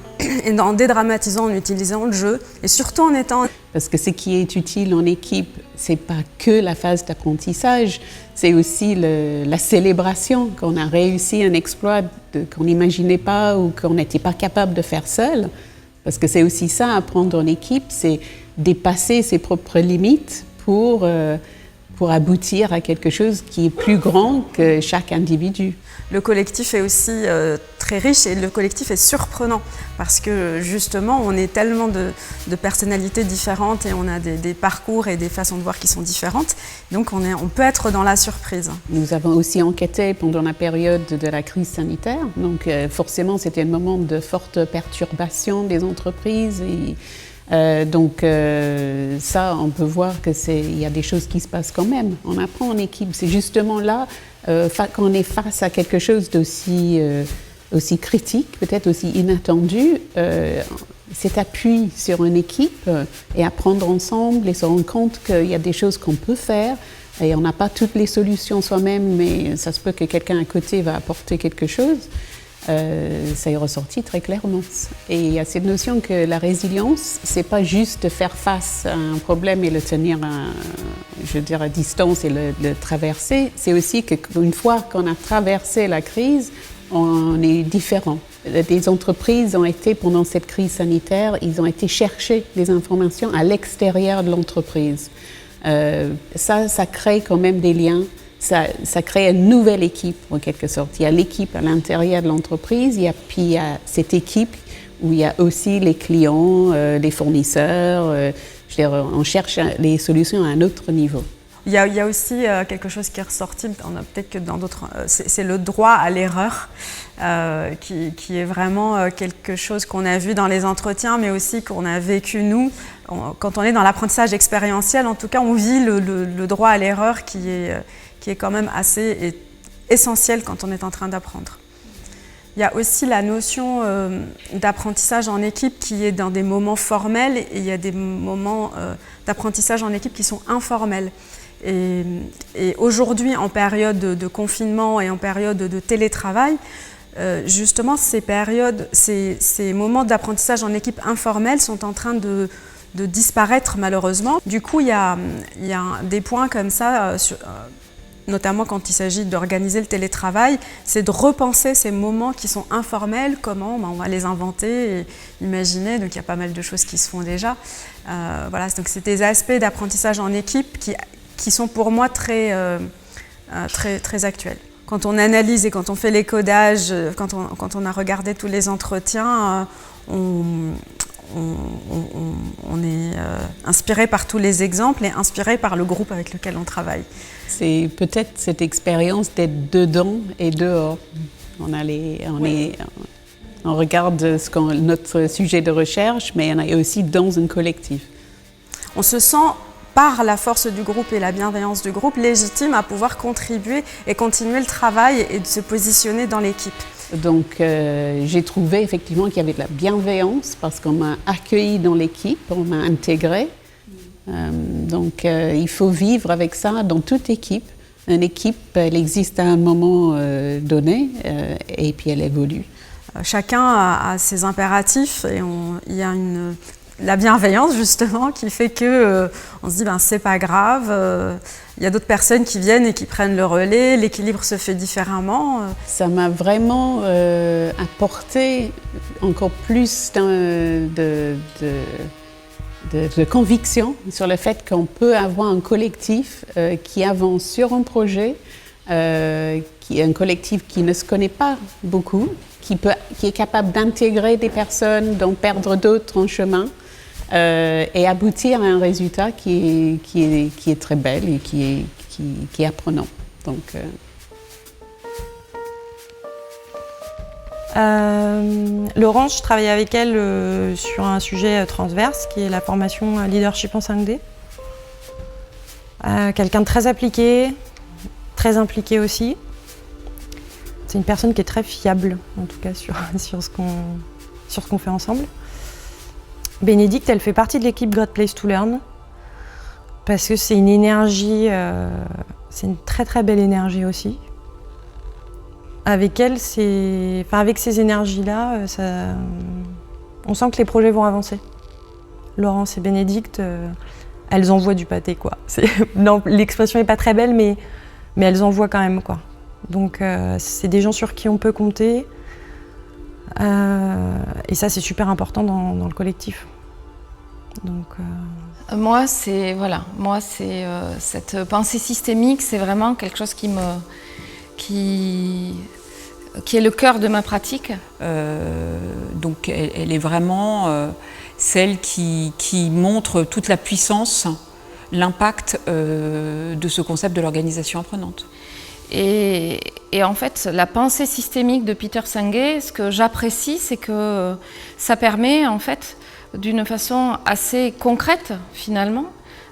dédramatisant, en utilisant le jeu, et surtout en étant... Parce que ce qui est utile en équipe, c'est pas que la phase d'apprentissage, c'est aussi la célébration, qu'on a réussi un exploit qu'on n'imaginait pas ou qu'on n'était pas capable de faire seul. Parce que c'est aussi ça, apprendre en équipe, c'est dépasser ses propres limites pour aboutir à quelque chose qui est plus grand que chaque individu. Le collectif est aussi très riche et le collectif est surprenant parce que justement on est tellement de personnalités différentes et on a des parcours et des façons de voir qui sont différentes, donc on peut être dans la surprise. Nous avons aussi enquêté pendant la période de la crise sanitaire, donc forcément c'était un moment de forte perturbation des entreprises et ça, on peut voir qu'il y a des choses qui se passent quand même. On apprend en équipe. C'est justement là, quand on est face à quelque chose aussi critique, peut-être aussi inattendu, cet appui sur une équipe et apprendre ensemble et se rendre compte qu'il y a des choses qu'on peut faire et on n'a pas toutes les solutions soi-même, mais ça se peut que quelqu'un à côté va apporter quelque chose. Ça est ressorti très clairement. Et il y a cette notion que la résilience, c'est pas juste faire face à un problème et le tenir à distance et le traverser, c'est aussi qu'une fois qu'on a traversé la crise, on est différent. Des entreprises ont été, pendant cette crise sanitaire, ils ont été chercher des informations à l'extérieur de l'entreprise. Ça crée quand même des liens. Ça crée une nouvelle équipe, en quelque sorte. Il y a l'équipe à l'intérieur de l'entreprise, puis il y a cette équipe où il y a aussi les clients, les fournisseurs. On cherche les solutions à un autre niveau. Il y a aussi quelque chose qui est ressorti, peut-être que dans d'autres... C'est le droit à l'erreur, qui est vraiment quelque chose qu'on a vu dans les entretiens, mais aussi qu'on a vécu nous. Quand on est dans l'apprentissage expérientiel, en tout cas, on vit le droit à l'erreur qui est quand même assez essentiel quand on est en train d'apprendre. Il y a aussi la notion d'apprentissage en équipe qui est dans des moments formels et il y a des moments d'apprentissage en équipe qui sont informels. Et aujourd'hui, en période de confinement et en période de télétravail, justement ces moments d'apprentissage en équipe informels sont en train de disparaître malheureusement. Du coup, il y a des points comme ça, notamment quand il s'agit d'organiser le télétravail, c'est de repenser ces moments qui sont informels, comment on va les inventer et imaginer. Donc il y a pas mal de choses qui se font déjà. Voilà, donc c'est des aspects d'apprentissage en équipe qui sont pour moi très actuels. Quand on analyse et quand on fait les codages, quand on a regardé tous les entretiens, on est inspiré par tous les exemples et inspiré par le groupe avec lequel on travaille. C'est peut-être cette expérience d'être dedans et dehors. On regarde notre sujet de recherche, mais on est aussi dans un collectif. On se sent, par la force du groupe et la bienveillance du groupe, légitime à pouvoir contribuer et continuer le travail et de se positionner dans l'équipe. Donc j'ai trouvé effectivement qu'il y avait de la bienveillance parce qu'on m'a accueilli dans l'équipe, on m'a intégré Donc il faut vivre avec ça dans toute équipe. Une équipe, elle existe à un moment donné et puis elle évolue. Chacun a ses impératifs et il y a la bienveillance justement qui fait que on se dit c'est pas grave. Il y a d'autres personnes qui viennent et qui prennent le relais. L'équilibre se fait différemment. Ça m'a vraiment apporté encore plus de conviction sur le fait qu'on peut avoir un collectif qui avance sur un projet, qui est un collectif qui ne se connaît pas beaucoup, qui est capable d'intégrer des personnes, d'en perdre d'autres en chemin et aboutir à un résultat qui est très bel et qui est apprenant. Donc, Laurence, je travaille avec elle sur un sujet transverse qui est la formation leadership en 5D. Quelqu'un de très appliqué, très impliqué aussi. C'est une personne qui est très fiable, en tout cas sur ce qu'on fait ensemble. Bénédicte, elle fait partie de l'équipe Great Place to Learn parce que c'est une énergie, c'est une très très belle énergie aussi. Avec elle, avec ces énergies-là, on sent que les projets vont avancer. Laurence et Bénédicte, elles envoient du pâté, quoi. Non, l'expression n'est pas très belle, mais elles envoient quand même, quoi. Donc, c'est des gens sur qui on peut compter. Et ça, c'est super important dans le collectif. Donc, Moi, c'est cette pensée systémique, c'est vraiment quelque chose qui est le cœur de ma pratique. Donc elle est vraiment celle qui montre toute la puissance, l'impact de ce concept de l'organisation apprenante. Et en fait, la pensée systémique de Peter Senge, ce que j'apprécie, c'est que ça permet, en fait, d'une façon assez concrète, finalement,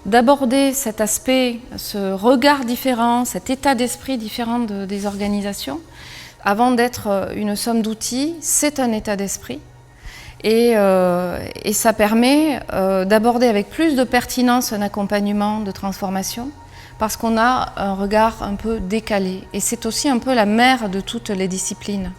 d'aborder cet aspect, ce regard différent, cet état d'esprit différent des organisations. Avant d'être une somme d'outils, c'est un état d'esprit. Et ça permet d'aborder avec plus de pertinence un accompagnement de transformation parce qu'on a un regard un peu décalé. Et c'est aussi un peu la mère de toutes les disciplines.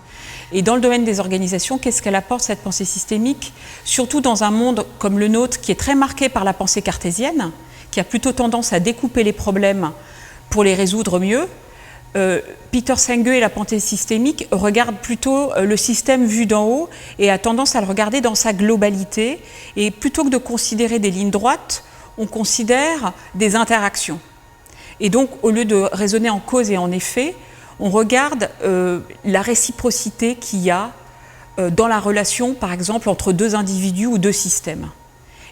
Et dans le domaine des organisations, qu'est-ce qu'elle apporte, cette pensée systémique? Surtout dans un monde comme le nôtre qui est très marqué par la pensée cartésienne, qui a plutôt tendance à découper les problèmes pour les résoudre mieux. Peter Senge et la pensée systémique regardent plutôt le système vu d'en haut et a tendance à le regarder dans sa globalité. Et plutôt que de considérer des lignes droites, on considère des interactions. Et donc, au lieu de raisonner en cause et en effet, on regarde la réciprocité qu'il y a dans la relation, par exemple, entre deux individus ou deux systèmes.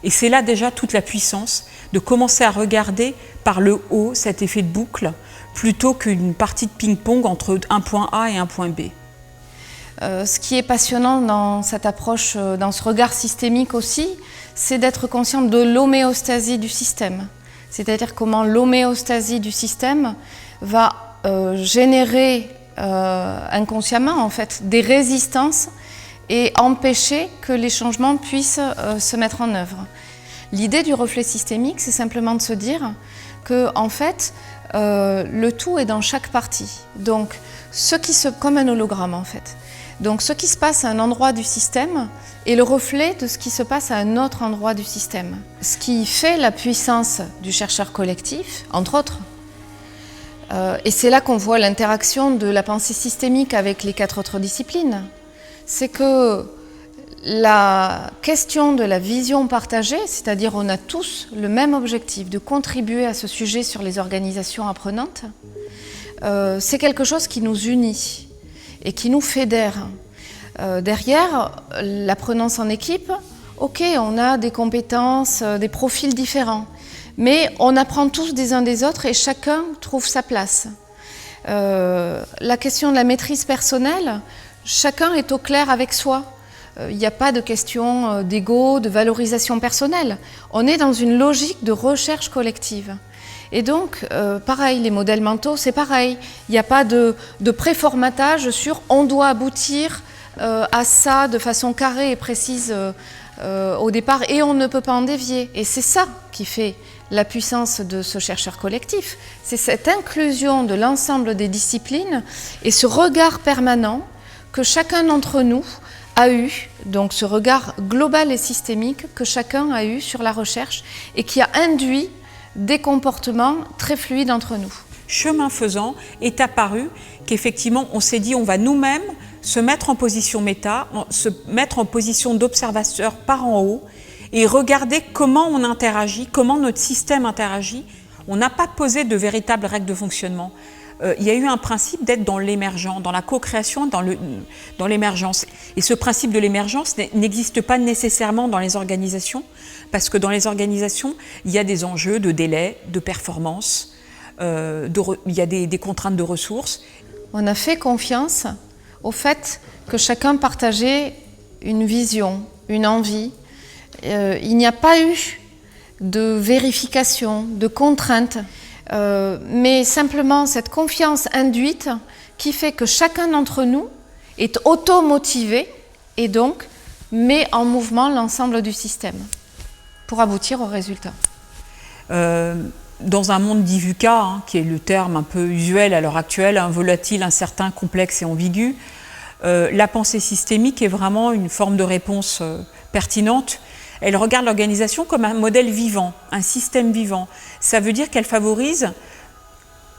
Et c'est là déjà toute la puissance de commencer à regarder par le haut cet effet de boucle plutôt qu'une partie de ping-pong entre un point A et un point B. Ce qui est passionnant dans cette approche, dans ce regard systémique aussi, c'est d'être conscient de l'homéostasie du système. C'est-à-dire comment l'homéostasie du système va générer inconsciemment en fait des résistances et empêcher que les changements puissent se mettre en œuvre. L'idée du reflet systémique, c'est simplement de se dire que en fait, le tout est dans chaque partie. Donc, comme un hologramme en fait. Donc, ce qui se passe à un endroit du système est le reflet de ce qui se passe à un autre endroit du système. Ce qui fait la puissance du chercheur collectif, entre autres. Et c'est là qu'on voit l'interaction de la pensée systémique avec les 4 autres disciplines. C'est que la question de la vision partagée, c'est-à-dire on a tous le même objectif de contribuer à ce sujet sur les organisations apprenantes, c'est quelque chose qui nous unit et qui nous fédère. Derrière, l'apprenance en équipe, ok, on a des compétences, des profils différents, mais on apprend tous des uns des autres et chacun trouve sa place. La question de la maîtrise personnelle, chacun est au clair avec soi. Il n'y a pas de question d'ego, de valorisation personnelle. On est dans une logique de recherche collective. Et donc, pareil, les modèles mentaux, c'est pareil. Il n'y a pas de préformatage sur « on doit aboutir à ça de façon carrée et précise au départ et on ne peut pas en dévier. Et c'est ça qui fait la puissance de ce chercheur collectif. C'est cette inclusion de l'ensemble des disciplines et ce regard permanent que chacun d'entre nous a eu, donc ce regard global et systémique que chacun a eu sur la recherche et qui a induit des comportements très fluides entre nous. Chemin faisant, est apparu qu'effectivement, on s'est dit on va nous-mêmes se mettre en position méta, se mettre en position d'observateur par en haut et regarder comment on interagit, comment notre système interagit. On n'a pas posé de véritables règles de fonctionnement. Il y a eu un principe d'être dans l'émergent, dans la co-création, dans l'émergence. Et ce principe de l'émergence n'existe pas nécessairement dans les organisations, parce que dans les organisations, il y a des enjeux de délai, de performance, il y a des contraintes de ressources. On a fait confiance au fait que chacun partageait une vision, une envie. Il n'y a pas eu de vérification, de contraintes, mais simplement cette confiance induite qui fait que chacun d'entre nous est auto-motivé et donc met en mouvement l'ensemble du système pour aboutir au résultat. Dans un monde dit VUCA, qui est le terme un peu usuel à l'heure actuelle, volatile, incertain, complexe et ambigu, la pensée systémique est vraiment une forme de réponse pertinente. Elle regarde l'organisation comme un modèle vivant, un système vivant. Ça veut dire qu'elle favorise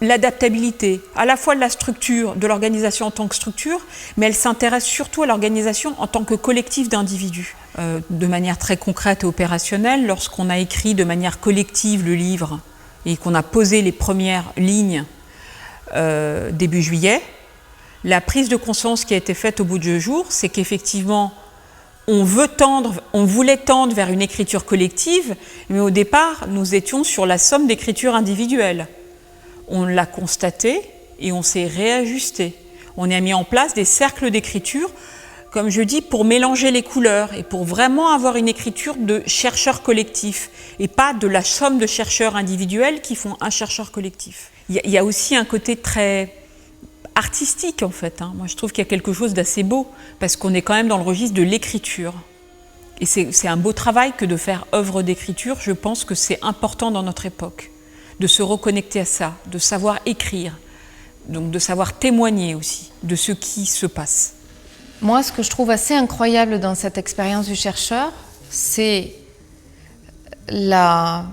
l'adaptabilité, à la fois de la structure, de l'organisation en tant que structure, mais elle s'intéresse surtout à l'organisation en tant que collectif d'individus. De manière très concrète et opérationnelle, lorsqu'on a écrit de manière collective le livre et qu'on a posé les premières lignes début juillet, la prise de conscience qui a été faite au bout de 2 jours, c'est qu'effectivement, on voulait tendre vers une écriture collective, mais au départ, nous étions sur la somme d'écritures individuelles. On l'a constaté et on s'est réajusté. On a mis en place des cercles d'écriture, comme je dis, pour mélanger les couleurs et pour vraiment avoir une écriture de chercheurs collectifs et pas de la somme de chercheurs individuels qui font un chercheur collectif. Il y a aussi un côté très artistique en fait. Moi je trouve qu'il y a quelque chose d'assez beau parce qu'on est quand même dans le registre de l'écriture. Et c'est un beau travail que de faire œuvre d'écriture. Je pense que c'est important dans notre époque de se reconnecter à ça, de savoir écrire, donc de savoir témoigner aussi de ce qui se passe. Moi, ce que je trouve assez incroyable dans cette expérience du chercheur, c'est la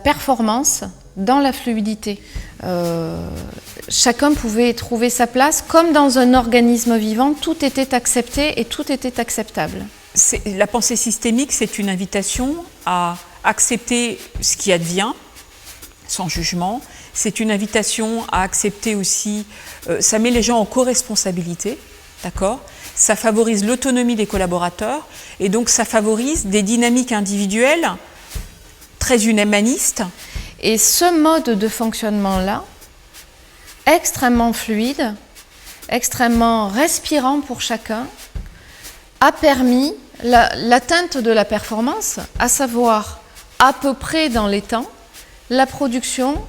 performance dans la fluidité. Chacun pouvait trouver sa place, comme dans un organisme vivant, tout était accepté et tout était acceptable. La pensée systémique, c'est une invitation à accepter ce qui advient, sans jugement. C'est une invitation à accepter aussi, ça met les gens en co-responsabilité, d'accord ? Ça favorise l'autonomie des collaborateurs et donc ça favorise des dynamiques individuelles très humanistes. Et ce mode de fonctionnement-là, extrêmement fluide, extrêmement respirant pour chacun, a permis l'atteinte de la performance, à savoir à peu près dans les temps, la production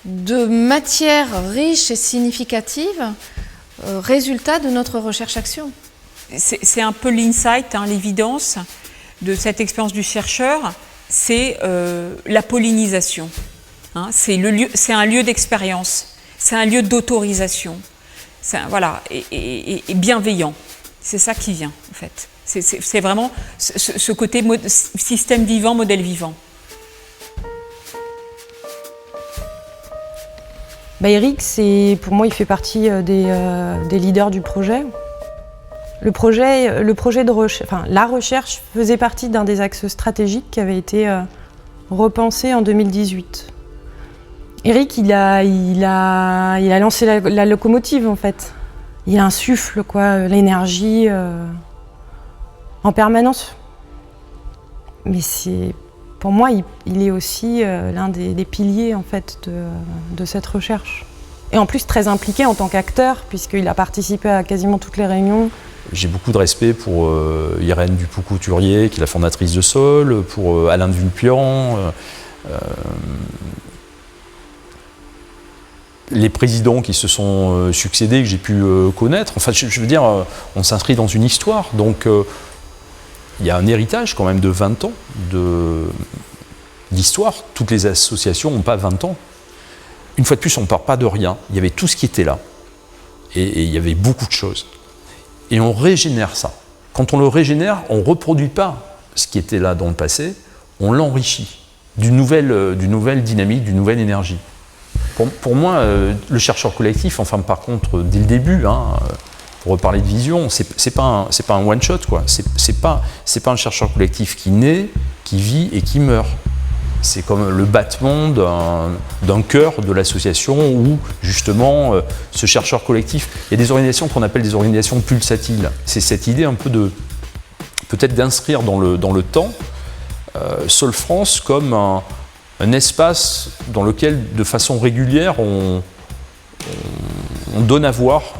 de matières riches et significatives, résultat de notre recherche-action. C'est un peu l'insight, l'évidence de cette expérience du chercheur, c'est la pollinisation. C'est un lieu d'expérience, c'est un lieu d'autorisation, voilà, et bienveillant. C'est ça qui vient, en fait. C'est vraiment ce côté système vivant, modèle vivant. Eric, pour moi, il fait partie des leaders du projet. Le projet de recherche, la recherche faisait partie d'un des axes stratégiques qui avait été repensé en 2018. Eric, il a lancé la locomotive en fait. Il insuffle l'énergie en permanence. Mais pour moi, il est aussi l'un des piliers en fait de cette recherche. Et en plus très impliqué en tant qu'acteur, puisqu'il a participé à quasiment toutes les réunions. J'ai beaucoup de respect pour Irène Dupuy-Couturier, qui est la fondatrice de Sol, pour Alain de Vulpian, les présidents qui se sont succédés, que j'ai pu connaître. Enfin, je veux dire, on s'inscrit dans une histoire. Donc, il y a un héritage quand même de 20 ans d'histoire. Toutes les associations n'ont pas 20 ans. Une fois de plus, on ne part pas de rien. Il y avait tout ce qui était là. Et il y avait beaucoup de choses. Et on régénère ça. Quand on le régénère, on ne reproduit pas ce qui était là dans le passé, on l'enrichit d'une nouvelle dynamique, d'une nouvelle énergie. Pour moi, le chercheur collectif, enfin par contre, dès le début, pour reparler de vision, c'est pas un one-shot, quoi. C'est pas un chercheur collectif qui naît, qui vit et qui meurt. C'est comme le battement d'un cœur de l'association où, justement, ce chercheur collectif... Il y a des organisations qu'on appelle des organisations pulsatiles. C'est cette idée un peu peut-être d'inscrire dans le temps Sol France comme un espace dans lequel, de façon régulière, on donne à voir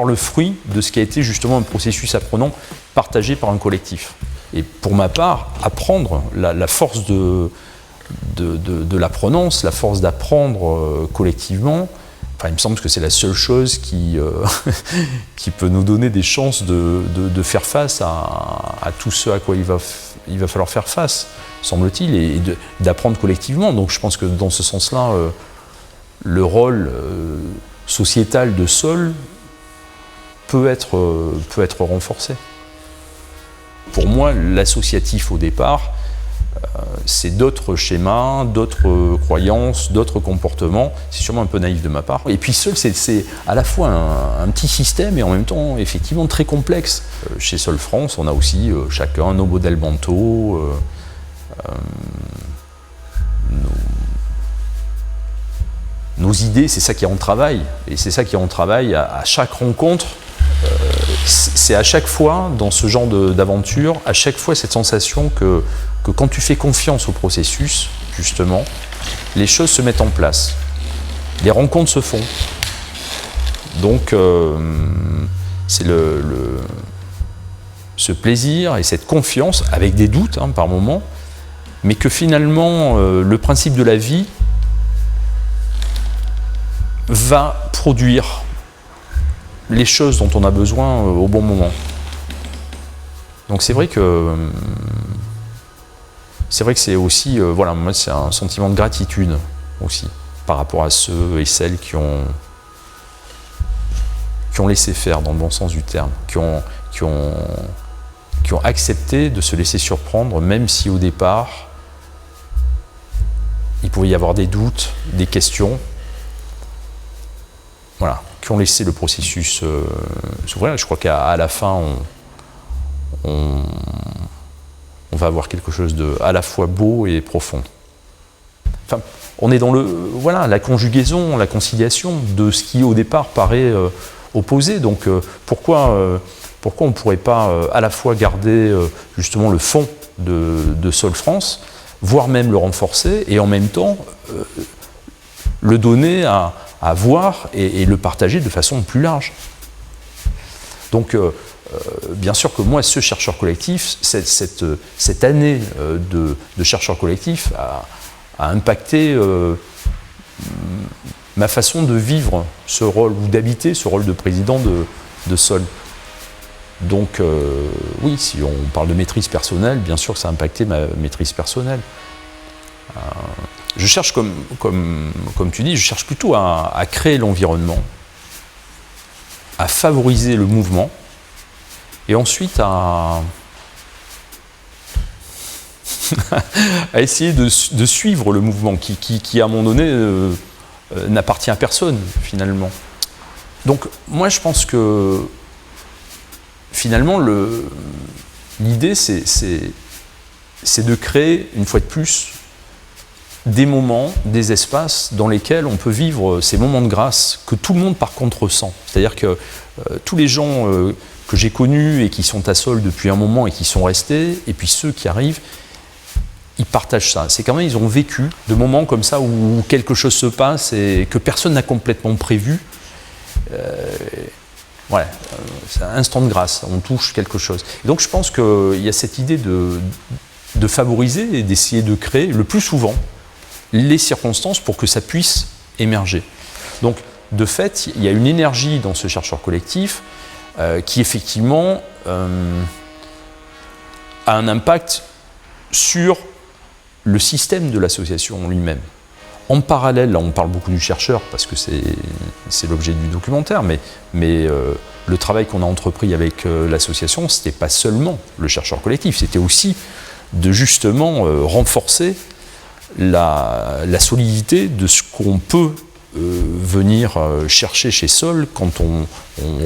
le fruit de ce qui a été justement un processus apprenant partagé par un collectif. Et pour ma part, apprendre la force de l'apprenance, la force d'apprendre collectivement, enfin, il me semble que c'est la seule chose qui peut nous donner des chances de faire face à tout ce à quoi il va falloir faire face, semble-t-il, et d'apprendre collectivement. Donc je pense que dans ce sens-là, le rôle sociétal de Sol peut être renforcé. Pour moi, l'associatif au départ, c'est d'autres schémas, d'autres croyances, d'autres comportements. C'est sûrement un peu naïf de ma part. Et puis Sol, c'est à la fois un petit système et en même temps, effectivement, très complexe. Chez Sol France, on a aussi chacun nos modèles mentaux, nos idées, c'est ça qui est en travail. Et c'est ça qui est en travail à chaque rencontre. C'est à chaque fois, dans ce genre d'aventure, à chaque fois cette sensation que quand tu fais confiance au processus, justement, les choses se mettent en place. Les rencontres se font. Donc, c'est ce plaisir et cette confiance, avec des doutes par moment, mais que finalement, le principe de la vie va produire les choses dont on a besoin au bon moment. Donc c'est vrai que c'est aussi, voilà, moi c'est un sentiment de gratitude aussi par rapport à ceux et celles qui ont laissé faire dans le bon sens du terme, qui ont accepté de se laisser surprendre, même si au départ il pouvait y avoir des doutes, des questions. Voilà, qui ont laissé le processus s'ouvrir. Je crois qu'à la fin, on va avoir quelque chose de à la fois beau et profond. Enfin, on est dans la conjugaison, la conciliation de ce qui au départ paraît opposé. Donc pourquoi on ne pourrait pas à la fois garder justement le fond de Sol France, voire même le renforcer, et en même temps le donner à voir et le partager de façon plus large. Donc, bien sûr que moi, ce chercheur collectif, cette année de chercheur collectif a impacté ma façon de vivre ce rôle, ou d'habiter ce rôle de président de Sol. Donc, oui, si on parle de maîtrise personnelle, bien sûr que ça a impacté ma maîtrise personnelle. Je cherche, comme tu dis, je cherche plutôt à créer l'environnement, à favoriser le mouvement, et ensuite à essayer de suivre le mouvement qui à un moment donné, n'appartient à personne, finalement. Donc, moi, je pense que, finalement, l'idée, c'est de créer, une fois de plus, des moments, des espaces dans lesquels on peut vivre ces moments de grâce que tout le monde par contre ressent. C'est-à-dire que tous les gens que j'ai connus et qui sont à Sol depuis un moment et qui sont restés, et puis ceux qui arrivent, ils partagent ça. C'est quand même, ils ont vécu de moments comme ça où quelque chose se passe et que personne n'a complètement prévu. Ouais, c'est un instant de grâce, on touche quelque chose. Et donc je pense qu'il y a cette idée de favoriser et d'essayer de créer le plus souvent les circonstances pour que ça puisse émerger. Donc, de fait, il y a une énergie dans ce chercheur collectif qui, effectivement, a un impact sur le système de l'association lui-même. En parallèle, là on parle beaucoup du chercheur parce que c'est l'objet du documentaire, mais le travail qu'on a entrepris avec l'association, ce n'était pas seulement le chercheur collectif, c'était aussi de justement renforcer la solidité de ce qu'on peut venir chercher chez Sol quand on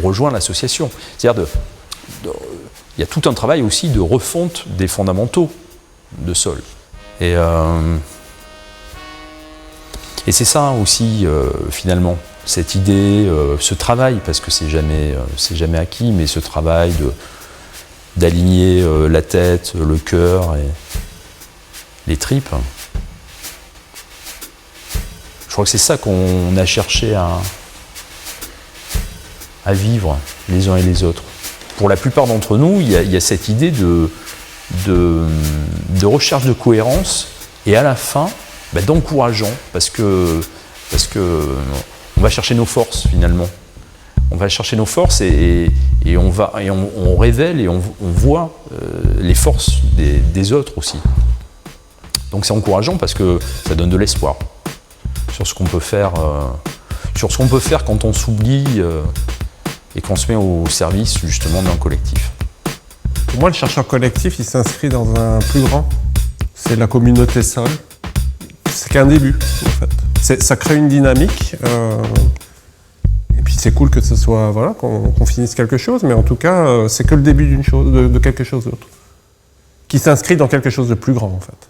rejoint l'association. C'est-à-dire il y a tout un travail aussi de refonte des fondamentaux de Sol. Et c'est ça aussi, finalement, cette idée, ce travail, parce que c'est jamais acquis, mais ce travail d'aligner la tête, le cœur et les tripes. Je crois que c'est ça qu'on a cherché à vivre les uns et les autres. Pour la plupart d'entre nous, il y a cette idée de recherche de cohérence et à la fin d'encourageant parce que on va chercher nos forces finalement. On va chercher nos forces et on révèle et on voit les forces des autres aussi. Donc c'est encourageant parce que ça donne de l'espoir sur ce qu'on peut faire, quand on s'oublie et qu'on se met au service justement d'un collectif. Pour moi, le chercheur collectif, il s'inscrit dans un plus grand. C'est la communauté Sol. C'est qu'un début, en fait. Ça crée une dynamique. Et puis c'est cool que ce soit, voilà, qu'on finisse quelque chose, mais en tout cas, c'est que le début d'une chose, de quelque chose d'autre. Qui s'inscrit dans quelque chose de plus grand, en fait.